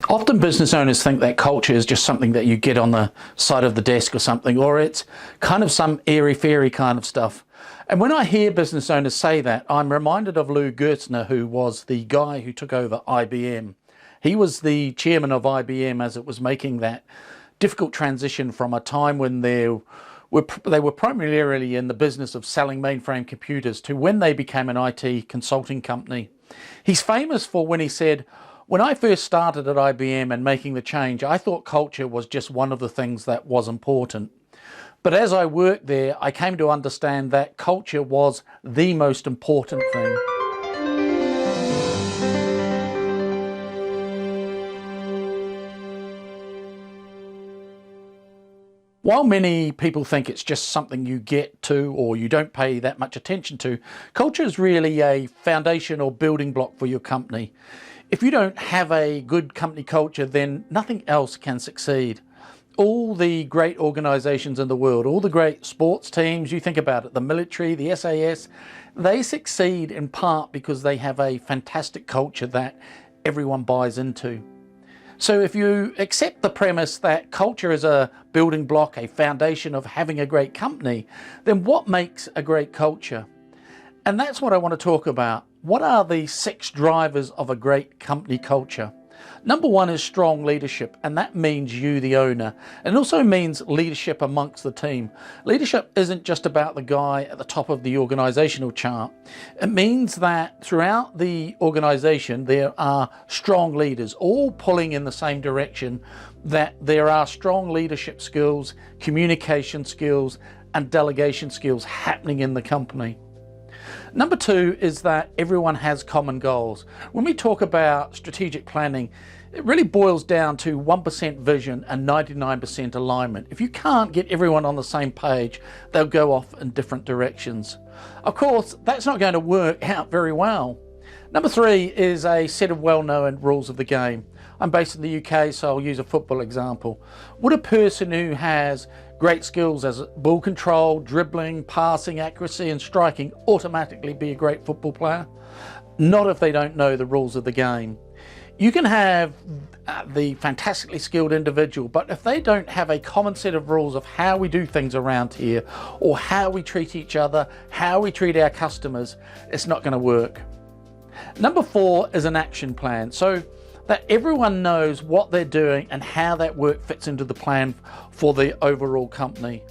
Often business owners think that culture is just something that you get on the side of the desk or something, or it's kind of some airy-fairy kind of stuff. And when I hear business owners say that, I'm reminded of Lou Gerstner, who was the guy who took over IBM. He was the chairman of IBM as it was making that difficult transition from a time when they were primarily in the business of selling mainframe computers to when they became an IT consulting company. He's famous for when he said, "When I first started at IBM and making the change, I thought culture was just one of the things that was important. But as I worked there, I came to understand that culture was the most important thing." While many people think it's just something you get to or you don't pay that much attention to, culture is really a foundation or building block for your company. If you don't have a good company culture, then nothing else can succeed. All the great organizations in the world, all the great sports teams, you think about it, the military, the SAS, they succeed in part because they have a fantastic culture that everyone buys into. So if you accept the premise that culture is a building block, a foundation of having a great company, then what makes a great culture? And that's what I want to talk about. What are the 6 drivers of a great company culture? Number 1 is strong leadership, and that means you, the owner. And it also means leadership amongst the team. Leadership isn't just about the guy at the top of the organizational chart. It means that throughout the organization, there are strong leaders, all pulling in the same direction, that there are strong leadership skills, communication skills, and delegation skills happening in the company. Number 2 is that everyone has common goals. When we talk about strategic planning, it really boils down to 1% vision and 99% alignment. If you can't get everyone on the same page, they'll go off in different directions. Of course, that's not going to work out very well. Number 3 is a set of well-known rules of the game. I'm based in the UK, so I'll use a football example. Would a person who has great skills as ball control, dribbling, passing, accuracy and striking automatically be a great football player? Not if they don't know the rules of the game. You can have the fantastically skilled individual, but if they don't have a common set of rules of how we do things around here, or how we treat each other, how we treat our customers, it's not going to work. Number 4 is an action plan. So that everyone knows what they're doing and how that work fits into the plan for the overall company.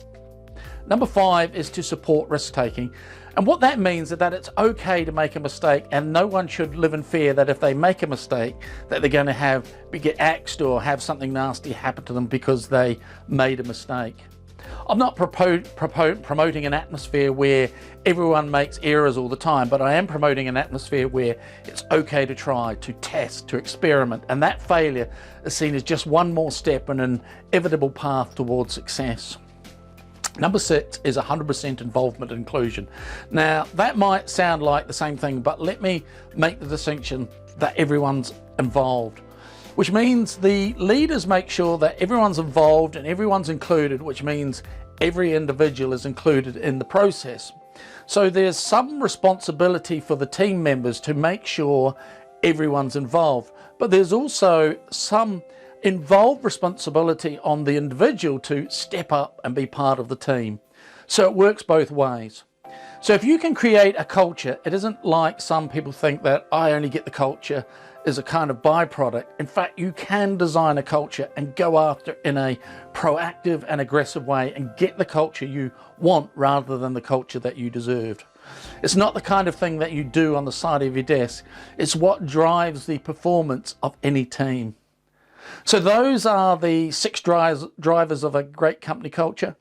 Number 5 is to support risk taking. And what that means is that it's okay to make a mistake, and no one should live in fear that if they make a mistake that they're going to get axed or have something nasty happen to them because they made a mistake. I'm not promoting an atmosphere where everyone makes errors all the time, but I am promoting an atmosphere where it's okay to try, to test, to experiment, and that failure is seen as just one more step in an inevitable path towards success. Number 6 is 100% involvement and inclusion. Now, that might sound like the same thing, but let me make the distinction that everyone's involved, which means the leaders make sure that everyone's involved and everyone's included, which means every individual is included in the process. So there's some responsibility for the team members to make sure everyone's involved, but there's also some involved responsibility on the individual to step up and be part of the team. So it works both ways. So if you can create a culture, it isn't like some people think that I only get the culture as a kind of byproduct. In fact, you can design a culture and go after in a proactive and aggressive way and get the culture you want rather than the culture that you deserved. It's not the kind of thing that you do on the side of your desk. It's what drives the performance of any team. So those are the 6 drivers of a great company culture.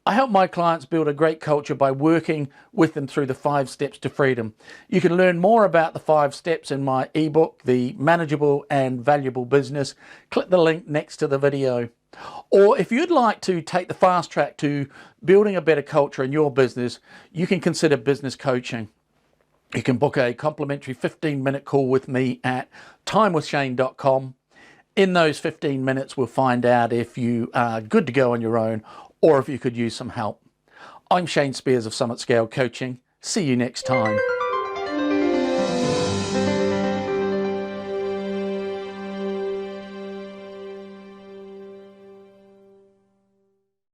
I help my clients build a great culture by working with them through the 5 steps to freedom. You can learn more about the 5 steps in my ebook, The Manageable and Valuable Business. Click the link next to the video. Or if you'd like to take the fast track to building a better culture in your business, you can consider business coaching. You can book a complimentary 15-minute call with me at timewithshane.com. In those 15 minutes, we'll find out if you are good to go on your own or if you could use some help. I'm Shane Spears of Summit Scale Coaching. See you next time.